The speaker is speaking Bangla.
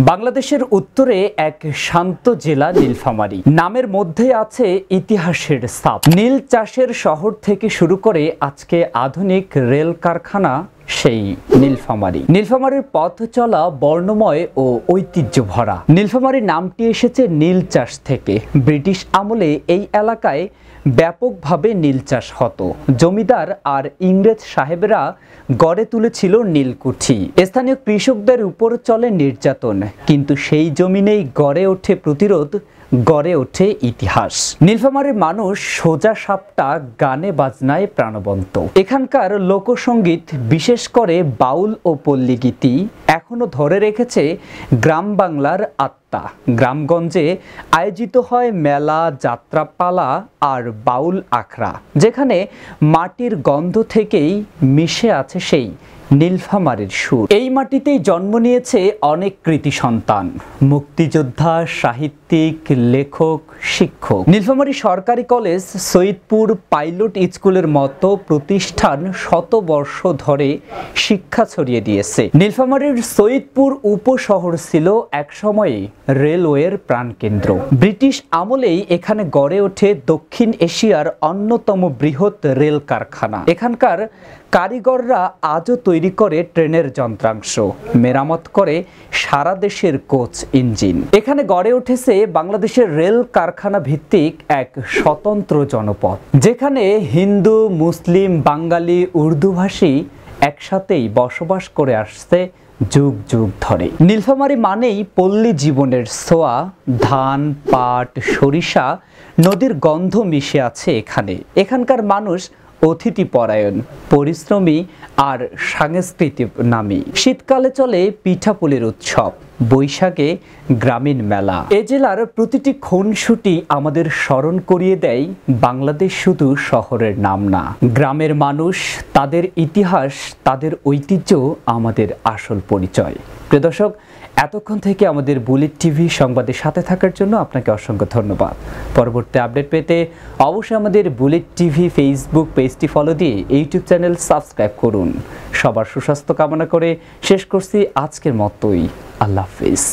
বাংলাদেশের উত্তরে এক শান্ত জেলা নীলফামারী। নামের মধ্যে আছে ইতিহাসের ছাপ। নীল চাষের শহর থেকে শুরু করে আজকে আধুনিক রেল কারখানা সেই নীলফামারী। নীলফামারীর পথ চলা বর্ণময় ও ঐতিহ্য ভরা। নীলফামারী নামটি এসেছে নীল চাষ থেকে। ব্রিটিশ আমলে এই এলাকায় ব্যাপকভাবে নীল চাষ হতো। জমিদার আর ইংরেজ সাহেবরা গড়ে তুলেছিল নীলকুঠি। স্থানীয় কৃষকদের উপর চলে নির্যাতন, কিন্তু সেই জমিনেই গড়ে ওঠে প্রতিরোধ, গড়ে ওঠে ইতিহাস। নীলফামারীর মানুষ সোজা সাপটা গানে বাজনায় প্রাণবন্ত। এখানকার লোকসঙ্গীত, বিশেষ করে বাউল ও পল্লীগীতি, এখনো ধরে রেখেছে গ্রাম বাংলার আত্মা। গ্রামগঞ্জে আয়োজিত হয় মেলা, যাত্রাপালা আর বাউল আখড়া, যেখানে মাটির গন্ধ থেকেই মিশে আছে সেই নীলফামারীর সুর। এই মাটিতেই জন্ম নিয়েছে অনেক কৃতি সন্তান, মুক্তিযোদ্ধা, সাহিত্যিক, লেখক, শিক্ষক। নীলফামারী সরকারি কলেজ, সৈয়দপুর পাইলট স্কুলের মতো প্রতিষ্ঠান শতবর্ষ ধরে শিক্ষা ছড়িয়ে দিয়েছে। নীলফামারীর সৈয়দপুর উপশহর ছিল একসময়ে রেলওয়ের প্রাণকেন্দ্র। ব্রিটিশ আমলেই এখানে গড়ে ওঠে দক্ষিণ এশিয়ার অন্যতম বৃহৎ রেল কারখানা। এখানকার কারিগররা আজও তৈরি করে ট্রেনের যন্ত্রাংশ, মেরামত করে সারা দেশের কোচ, ইঞ্জিন। এখানে গড়ে উঠেছে বাংলাদেশের রেল কারখানা ভিত্তিক এক স্বতন্ত্র জনপদ, যেখানে হিন্দু, মুসলিম, বাঙালি, উর্দুভাষী একসাথেই বসবাস করে আসছে যুগ যুগ ধরে। নীলফামারী মানেই পল্লী জীবনের ছোঁয়া। ধান, পাট, সরিষা, নদীর গন্ধ মিশে আছে এখানে। এখানকার মানুষ অতিথিপরায়ণ, পরিশ্রমী আর সাংস্কৃতিক নামী। শীতকালে চলে পিঠাপুলির উৎসব, বৈশাখে গ্রামীণ মেলা। এ জেলার প্রতিটি খুনসুটি আমাদের স্মরণ করিয়ে দেয় বাংলাদেশ শুধু শহরের নাম না। গ্রামের মানুষ, তাদের ইতিহাস, তাদের ঐতিহ্য আমাদের আসল পরিচয়। প্রিয় দর্শক, এতক্ষণ থেকে আমাদের বুলেট টিভি সংবাদের সাথে থাকার জন্য আপনাকে অসংখ্য ধন্যবাদ। পরবর্তী আপডেট পেতে অবশ্যই আমাদের বুলেট টিভি ফেসবুক পেজটি ফলো দিয়ে ইউটিউব চ্যানেল সাবস্ক্রাইব করুন। সবার সুস্বাস্থ্য কামনা করে শেষ করছি আজকের মতোই। আল্লাহ হাফেজ।